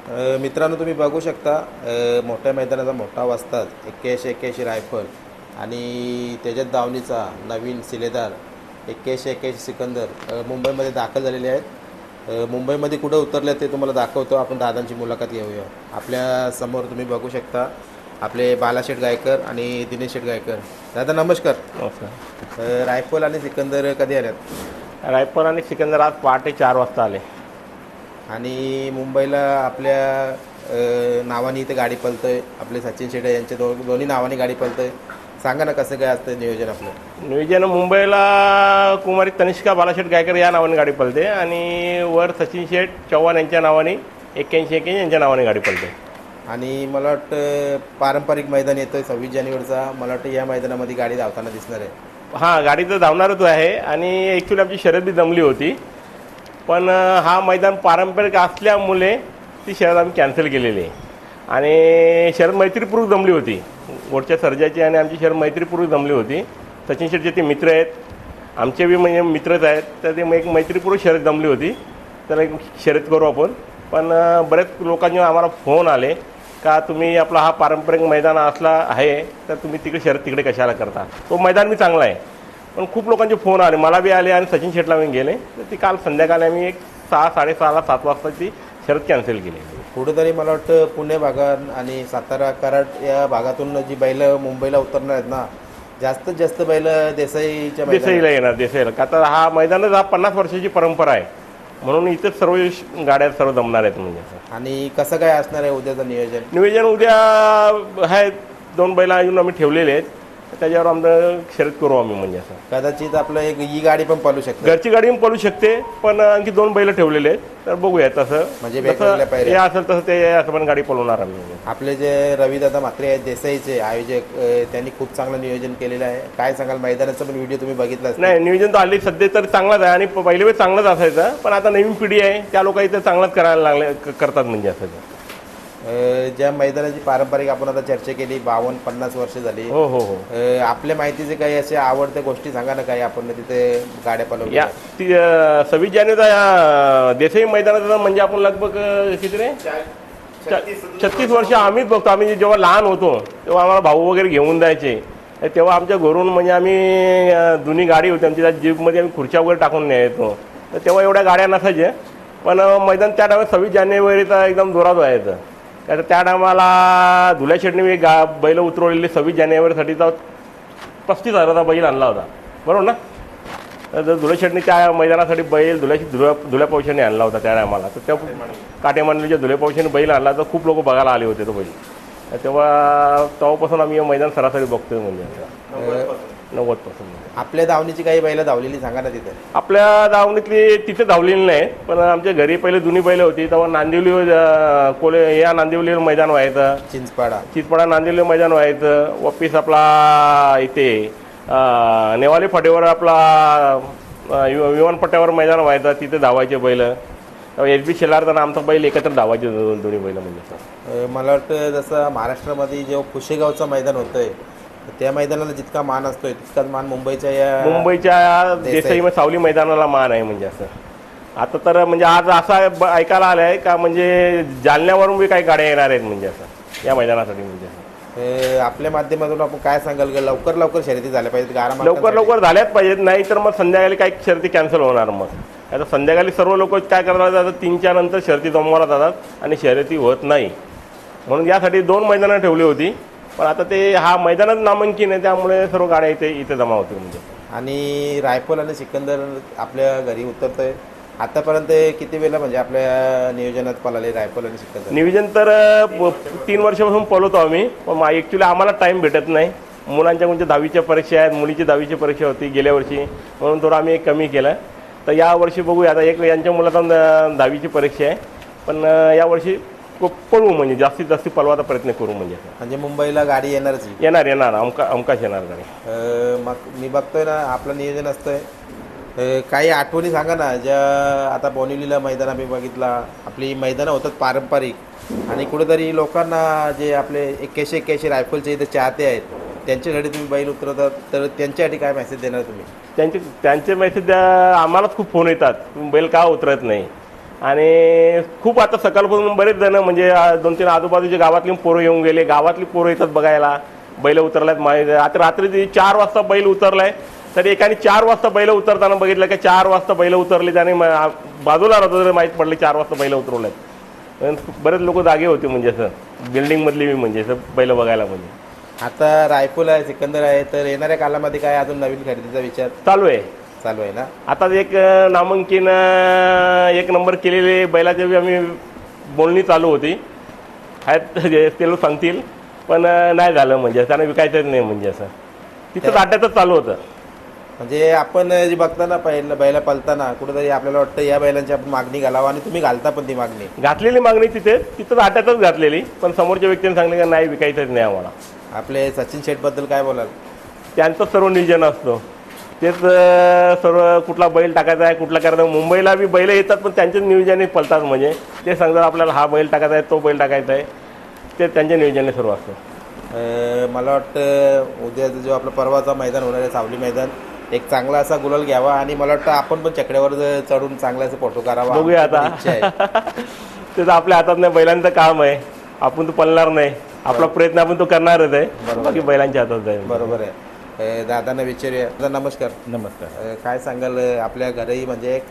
मित्रांनो तुम्ही बघू शकता मोठ्या मैदानाचा मोठा वस्ताद 81 रायफल आणि त्याच्यात दावणीचा नवीन शिलेदार 81 सिकंदर मुंबईमध्ये दाखल झालेले आहेत। मुंबईमध्ये कुठं उतरले ते तुम्हाला दाखवतो। आपण दादांची मुलाखत घेऊया। आपल्या समोर तुम्ही बघू शकता आपले बालाशेठ गायकर आणि दिनेश शेठ गायकर। दादा नमस्कार। नमस्कार। रायफल आणि सिकंदर कधी आल्यात? रायफल आणि सिकंदर आज पहाटे 4 वाजता आले आणि मुंबईला आपल्या नावाने इथे गाडी पळतंय। आपले सचिन शेट्टी यांच्या दोन्ही नावाने गाडी पळतंय। सांगा ना कसं काय असतं नियोजन आपलं? नियोजन मुंबईला कुमारी तनिष्का बालाशेठ गायकर या नावाने गाडी पळते आणि वर सचिन शेठ चव्हाण यांच्या नावाने 81 यांच्या नावाने गाडी पळते। आणि मला वाटतं पारंपरिक मैदान येतोय 26 जानेवारीचा। मला वाटतं या मैदानामध्ये गाडी धावताना दिसणार आहे। हां, गाडी तर धावणारच आहे आणि ॲक्च्युली आमची शर्यत बी जमली होती, पण हा मैदान पारंपरिक असल्यामुळे ती शर्यत आम्ही कॅन्सल केलेली आहे। आणि शर्यत मैत्रीपूर्वक जमली होती, गोडच्या सर्जाची आणि आमची शर्यत मैत्रीपूर्वक जमली होती। सचिन शेट्टीचे ते मित्र आहेत, आमचे बी म्हणजे मित्रच आहेत, तर ते एक मैत्रीपूर्वक शर्यत जमली होती। तर एक शर्यत करू आपण। पण बरेच लोकांनी आम्हाला फोन आले का तुम्ही आपला हा पारंपरिक मैदान असला आहे तर तुम्ही तिकडे शर्यत तिकडे कशाला करता? तो मैदान बी चांगला आहे, पण खूप लोकांचे फोन आले, मला बी आले आणि सचिन शेटला मी गेले। तर ती काल संध्याकाळी आम्ही एक 6-6:30 7 वाजता ती शर्यत कॅन्सल केली। कुठेतरी मला वाटतं पुणे भागात आणि सातारा कराड या भागातून जी बैल मुंबईला उतरणार आहेत ना, जास्तीत जास्त बैल देसाईला येणार। देसाईला का तर हा मैदानच हा 50 वर्षाची परंपरा आहे, म्हणून इथे सर्व गाड्या सर्व जमणार आहेत म्हणजे। आणि कसं काय असणार आहे उद्याचं नियोजन? उद्या आहे 2 बैल येऊन आम्ही ठेवलेले आहेत, त्याच्यावर आमचं शर्यत करू आम्ही म्हणजे असं। कदाचित आपलं एक ही गाडी पण पळू शकते, घरची गाडी पण पळू शकते, पण आणखी 2 बैल ठेवलेले आहेत, तर बघूया तसं म्हणजे हे असेल तसं ते असं पण गाडी पळवणार आम्ही। आपले जे रविदादा म्हात्रे आहेत देसाईचे आयोजक, त्यांनी खूप चांगलं नियोजन केलेलं आहे। काय सांगाल? मैदानाचा पण व्हिडिओ तुम्ही बघितला? नाही, नियोजन तर हल्ली सध्या तर चांगलाच आहे आणि पहिले वेळेस चांगलंच असायचं, पण आता नवीन पिढी आहे, त्या लोक इथं चांगलंच करायला लागले करतात म्हणजे असं। ज्या मैदानाची पारंपरिक आपण आता चर्चा केली 52-50 वर्ष झाली। हो हो हो। आपल्या माहितीचे काही असे आवडत्या गोष्टी सांगा ना, काही आपण तिथे गाड्या पळवल्या? या 26 जानेवारीचा देसाई मैदानाचा म्हणजे आपण लगभग किती रे 36 वर्ष आम्हीच बघतो। आम्ही जेव्हा लहान होतो तेव्हा आम्हाला भाऊ वगैरे घेऊन जायचे, तेव्हा आमच्या घरून म्हणजे आम्ही जुनी गाडी होती आमची, त्या जीपमध्ये आम्ही खुर्च्या वगैरे टाकून न्यायचो। तर तेव्हा एवढ्या गाड्या नसायच्या, पण मैदान त्या टायमात 26 जानेवारीचा एकदम जोरात व्हायचं। तर त्या टायमाला धुल्या शेटने मी बैल उतरवलेली 26 जानेवारीसाठीचा 35,000चा बैल आणला होता, बरोबर ना? तर धुल्या शेटने त्या मैदानासाठी बैल धुल्या पौशाने आणला होता त्या टायमाला। तर त्या काटेमांडलीच्या धुल्या पौशाने बैल आणला, तर खूप लोक बघायला आले होते तो बैल। तेव्हापासून आम्ही मैदान सरासरी बघतोय म्हणजे 90%। आपल्या धावणीची काही बैल धावलेली सांगा ना तिथे? आपल्या धावणीतली तिथे धावलेली नाही, पण आमच्या घरी पहिले जुनी बैल होती, तेव्हा नांदिवली या नांदिवलीवर मैदान व्हायचं, चिंचपाडा नांदिवली मैदान व्हायचं। वापिस आपला इथे नेवाली फाटेवर आपला विमानपट्ट्यावर मैदान व्हायचं, तिथे धावायचे बैल। SB शेलारचा आमचा बैल एकत्र धावायचे दोन्ही बैल म्हणजे। मला वाटतं जसं महाराष्ट्रामध्ये जेव्हा कुशेगावचं मैदान होतंय त्या मैदानाला जितका मान असतोय तितकाच मान मुंबईच्या देसाई सावली मैदानाला मान आहे म्हणजे असं। आता तर म्हणजे आज असं ऐकायला आलं आहे का म्हणजे जालन्यावरून बी काही गाड्या येणार आहेत म्हणजे असं या मैदानासाठी म्हणजे। आपल्या माध्यमातून आपण काय सांगाल? लवकर शर्यती झाल्या पाहिजेत, लवकर झाल्याच पाहिजेत, नाही तर मग संध्याकाळी काही शर्यती कॅन्सल होणार। मग आता संध्याकाळी सर्व लोक काय करतात, आता 3च्या नंतर शर्यती जमवायला जातात आणि शर्यती होत नाही, म्हणून यासाठी 2 मैदानं ठेवली होती। पण आता ते हा मैदानात नामांकित आहे, त्यामुळे सर्व गाड्या इथे जमा होतील म्हणजे। आणि रायफल आणि सिकंदर आपल्या घरी उतरतोय आतापर्यंत किती वेळा म्हणजे आपल्या नियोजनात पळाले रायफल आणि सिकंदर? नियोजन तर 3 वर्षापासून पळवतो आम्ही, पण ॲक्च्युली आम्हाला टाईम भेटत नाही। मुलांच्या म्हणजे 10वीच्या परीक्षा आहेत, मुलीची 10वीची परीक्षा होती गेल्या वर्षी, म्हणून थोडं आम्ही कमी केलं। तर यावर्षी बघूया, आता एक यांच्या मुलाचा 10वीची परीक्षा आहे, पण यावर्षी पळवू म्हणजे जास्तीत जास्त पळवायचा प्रयत्न करू म्हणजे। मुंबईला गाडी येणारच? येणार अमकाश येणार गाडी। मग मी बघतोय ना आपलं नियोजन असतंय, काही आठवणी सांगा ना ज्या आता बोनिवलीला मैदान आम्ही बघितला। आपली मैदानं होतात पारंपरिक आणि कुठेतरी लोकांना जे आपले 81 रायफलचे इथे चाहते आहेत त्यांच्यासाठी तुम्ही बैल उतरवतात, तर त्यांच्यासाठी काय मेसेज देणार तुम्ही? त्यांचे मेसेज आम्हालाच खूप फोन येतात, तुम्ही बैल का उतरत नाही? आणि खूप आता सकाळपासून बरेच जण म्हणजे 2-3 आजूबाजूच्या गावातली पोरं येऊन गेले, गावातली पोरं येतात बघायला. बैल उतरल्यात आता रात्री 4 वाजता बैल उतरलाय, तर एकाने 4 वाजता बैल उतरताना बघितलं की 4 वाजता बैल उतरले, त्याने बाजूला राहतो तर माहीत पडले 4 वाजता बैल उतरवल्यात. बरेच लोक जागे होते म्हणजे असं बिल्डिंगमधली म्हणजे असं बैल बघायला म्हणजे. आता रायफल आहे, सिकंदर आहे, तर येणाऱ्या कालामध्ये काय अजून नवीन खरेदीचा विचार चालू आहे ना? आता एक नामांकित 1 नंबर केलेले बैलाचे बी आम्ही बोलणी चालू होती, आहेत ते लोक सांगतील, पण नाही झालं म्हणजे त्यांना विकायचंच नाही म्हणजे असं तिथं ताट्यातच चालू होतं. म्हणजे आपण जे बघताना पहिलं बैला पलताना कुठेतरी आपल्याला वाटतं या बैलांची आपण मागणी घालावं, आणि तुम्ही घालता पण ती मागणी. घातलेली मागणी तिथं ताट्यातच घातलेली, पण समोरच्या व्यक्तीने सांगले की नाही विकायचंच नाही आम्हाला. आपले सचिन शेठबद्दल काय बोलाल? त्यांचं सर्व नियोजन असतं, तेच सर्व कुठला बैल टाकायचा आहे कुठला करायचा आहे. मुंबईला बी बैल येतात पण त्यांच्याच नियोजने पलतात, म्हणजे ते सांगतात आपल्याला हा बैल टाकायचा आहे तो बैल टाकायचा आहे, ते त्यांच्या नियोजने सर्व असतं. मला वाटतं उद्याचं जो आपलं परवाचा मैदान होणार आहे सावली मैदान, एक चांगला असा गुलाल घ्यावा, आणि मला वाटतं आपण पण चकड्यावर चढून चांगला असा फोटो करावा. बघूया आता, ते तर आपल्या हातात नाही, बैलांचं काम आहे, आपण तो पळणार नाही, आपला प्रयत्न आपण तो करणारच आहे, बाकी बैलांच्या हातात आहे. बरोबर आहे. दादांना विचारूया. दादा नमस्कार. नमस्कार. काय सांगाल, आपल्या घरही म्हणजे एक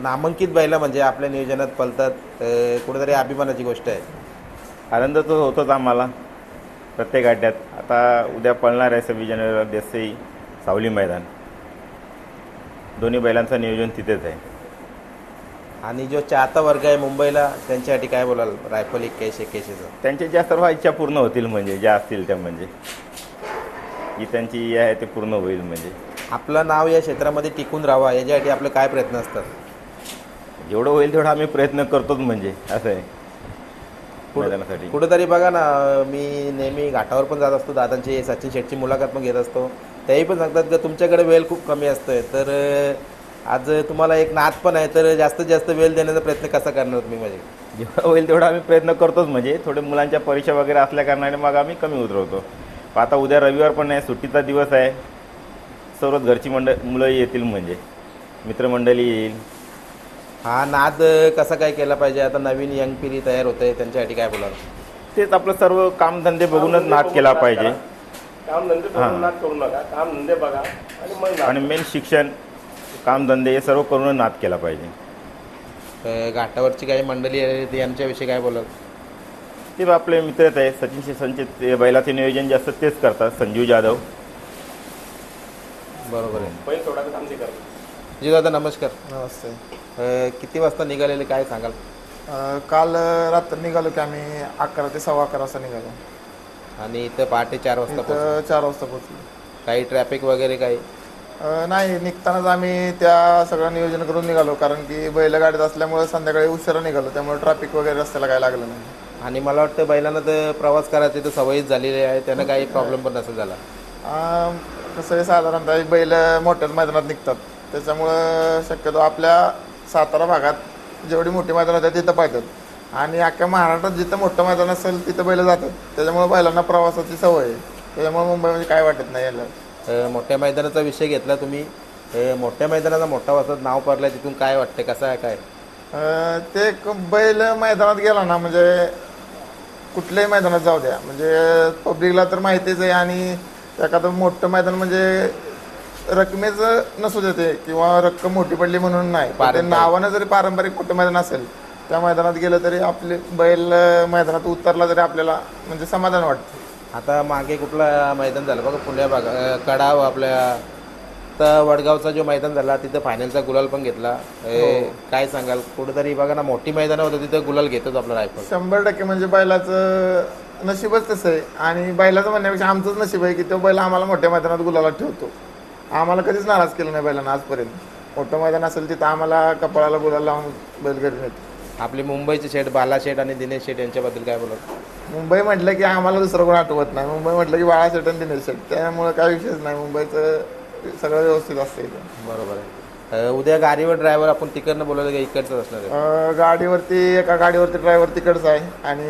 नामांकित बैला म्हणजे आपल्या नियोजनात पलतात, कुठेतरी अभिमानाची गोष्ट आहे. आनंद तर होतोच आम्हाला प्रत्येक अड्ड्यात. आता उद्या पळणार आहे 26 जानेवारीला देसाई सावली मैदान, दोन्ही बैलांचं नियोजन तिथेच आहे. आणि जो चाहता वर्ग आहे मुंबईला, त्यांच्यासाठी काय बोलाल रायफल 81-81चं? त्यांच्या ज्या सर्व इच्छा पूर्ण होतील, म्हणजे ज्या असतील त्या, म्हणजे जी त्यांची आहे ते पूर्ण होईल. म्हणजे आपलं नाव या क्षेत्रामध्ये टिकून राहावं याच्यासाठी आपले काय प्रयत्न असतात? जेवढं होईल तेवढं आम्ही प्रयत्न करतोच, म्हणजे असं आहे मैदानासाठी. कुठेतरी बघा ना, मी नेहमी घाटावर पण जात असतो, दादांची सचिन शेठची मुलाखत पण घेत असतो, तेही पण सांगतात की तुमच्याकडे वेळ खूप कमी असतोय, तर आज तुम्हाला एक नाद पण आहे, तर जास्तीत जास्त वेळ देण्याचा प्रयत्न कसा करणार तुम्ही? म्हणजे जेवढं होईल तेवढं आम्ही प्रयत्न करतोच, म्हणजे थोडे मुलांच्या परीक्षा वगैरे असल्या कारणाने मग आम्ही कमी उतरवतो. आता उद्या रविवार पण आहे, सुट्टीचा दिवस आहे, सर्वच घरची मुलं येतील, म्हणजे मित्रमंडळी येईल. हा नाद कसा काय केला पाहिजे? आता नवीन यंग पिढी तयार होते, त्यांच्यासाठी काय बोलाल? तेच आपलं सर्व कामधंदे बघूनच नाद केला पाहिजे. कामधंदे बघून नाद करू नका, कामधंदे बघा आणि मग आणि मेन शिक्षण, कामधंदे हे सर्व करूनच नाद केला पाहिजे. घाटावरची काही मंडळी आहे यांच्याविषयी काय बोलाल? ते आपले मित्रच आहे, सचिन संचित बैलाचे नियोजन जास्त तेच करतात, संजीव जाधव. बरोबर आहे. बैल सोडायचं काम ते करतात. जी दादा नमस्कार. नमस्ते. किती वाजता निघालेले काय सांगाल? काल रात्री निघालो की आम्ही 11 ते 11:15 वाजता निघालो. आणि इथं पहाटे 4 वाजता पोहोचलो. इथं 4 वाजता पोहोचलो. काही ट्रॅफिक वगैरे काही? नाही, निघतानाच आम्ही त्या सगळं नियोजन करून निघालो, कारण की बैलगाडीत असल्यामुळे संध्याकाळी उशिरा निघालो, त्यामुळे ट्रॅफिक वगैरे रस्त्याला काय लागलं नाही. आणि मला वाटतं बैलांना तर प्रवास करायची तर सवयीच झालेली आहे, त्यांना काही प्रॉब्लेम पण नसेल झाला. कसं आहे, साधारणतः बैल मोठ्याच मैदानात निघतात, त्याच्यामुळं शक्यतो आपल्या सातारा भागात जेवढी मोठी मैदानात आहेत तिथं पाहतात, आणि अख्ख्या महाराष्ट्रात जिथं मोठं मैदान असेल तिथं बैल जातात, त्याच्यामुळे बैलांना प्रवासाची सवय आहे, त्याच्यामुळे मुंबईमध्ये काय वाटत नाही यायला. मोठ्या मैदानाचा विषय घेतला तुम्ही, मोठ्या मैदानाचा मोठा वाजता नाव पडलं, तिथून काय वाटतं, कसं आहे काय? ते बैल मैदानात गेला ना, म्हणजे कुठल्याही मैदानात जाऊ द्या, म्हणजे पब्लिकला तर माहितीच आहे, आणि एखादं मोठं मैदान म्हणजे रकमेचं नसू देते किंवा रक्कम मोठी पडली म्हणून नाही, ते नावानं जरी पारंपरिक मोठं मैदान असेल त्या मैदानात गेलं तरी आपले बैल मैदानात उतरला तरी आपल्याला म्हणजे समाधान वाटतं. आता मागे कुठला मैदान झालं बघा, पुण्या भाग कडाव आपल्या तर वडगावचा जो मैदान झाला तिथं फायनलचा गुलाल पण घेतला. काय सांगाल? कुठेतरी बघा ना, मोठी मैदानं होतं तिथं गुलाल घेतोच आपला रायफल. 100% म्हणजे बैलाचं नशीबच तसं आहे, आणि बैलाचं म्हणण्यापेक्षा आमचंच नशीब आहे की तो बैल आम्हाला मोठ्या मैदानात गुलाला ठेवतो. आम्हाला कधीच नाराज केलं नाही बैलांना आजपर्यंत. मोठं मैदान असेल तिथं आम्हाला कपाळाला गुलाल लावून बैल घरी नेतो. आपले मुंबईचे शेठ बाला शेठ आणि दिनेश शेठ यांच्याबद्दल काय बोलत? मुंबई म्हटलं की आम्हाला दुसरं कोण आठवत नाही, मुंबई म्हटलं की बाळा शेठ आणि दिनेश शेठ, त्यामुळे काय विषयच नाही, मुंबईचं सगळं व्यवस्थित असतं इथं. बरोबर आहे. उद्या गाडीवर ड्रायव्हर आपण तिकडनं बोलवलं का इकडचं असणार आहे? गाडीवरती एका गाडीवरती ड्रायव्हर तिकडचा आहे आणि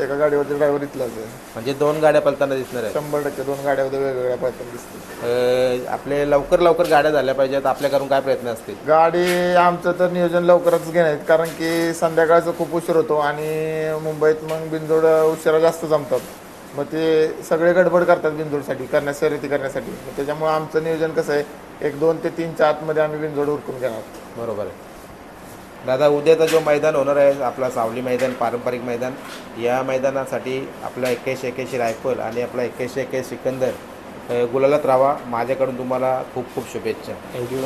एका गाडीवरती ड्रायव्हर इथलाच आहे. म्हणजे 2 गाड्या पलताना दिसणार आहे. 100% 2 गाड्यामध्ये वेगवेगळ्या पद्धतीने दिसतील. आपले लवकर गाड्या झाल्या पाहिजेत. आपल्याकडून काय प्रयत्न असतील? गाडी आमचं तर नियोजन लवकरच घेणार आहेत, कारण की संध्याकाळचं खूप उशीर होतो आणि मुंबईत मग बिनजोड उशिरा जास्त जमतात. मग ते सगळे गडबड करतात बिनजोडसाठी शर्यती करण्यासाठी. मग त्याच्यामुळे आमचं नियोजन कसं आहे, 1, 2 ते 3च्या आतमध्ये आम्ही बिनजोड उरकून घेणार. बरोबर आहे दादा. उद्याचा जो मैदान होणार आहे आपला सावली मैदान, पारंपरिक मैदान, या मैदानासाठी आपला 81 रायफल आणि आपला 81 सिकंदर गुलालात राहावा. माझ्याकडून तुम्हाला खूप खूप शुभेच्छा. थँक्यू.